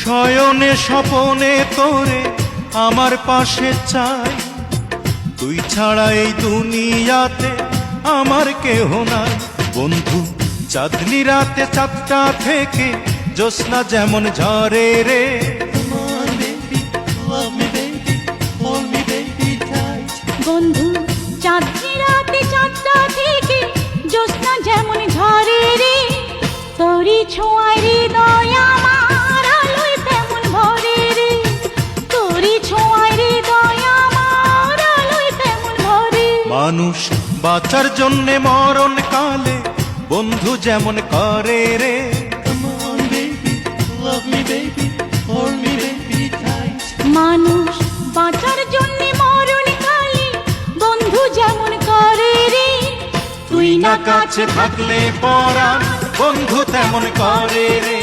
শয়নে স্বপনে তোরে আমার পাশে চাই, তুই ছাড়া এই দুনিয়াতে আমার কেহ নাই। বন্ধু চাঁদনি রাতে চাঁদটা থেকে জ্যোৎস্না যেমন ঝরে রে, বন্ধু চাঁদনি রাতে চাঁদটা থেকে জ্যোৎস্না যেমন ঝরে রে, তোরই ছোঁয়ায় হৃদয় আমার আলোয় তেমন ভরে রে, তোরই ছোঁয়ায় হৃদয় আমার আলোয় তেমন ভরে। মানুষ বাঁচার জন্যে মরণ কালে বন্ধু যেমন করে রে, মানুষ বাঁচার জন্য মরণ কালে বন্ধু যেমন করে রে, তুই না কাছে থাকলে পরাণ বন্ধু তেমন করে রে।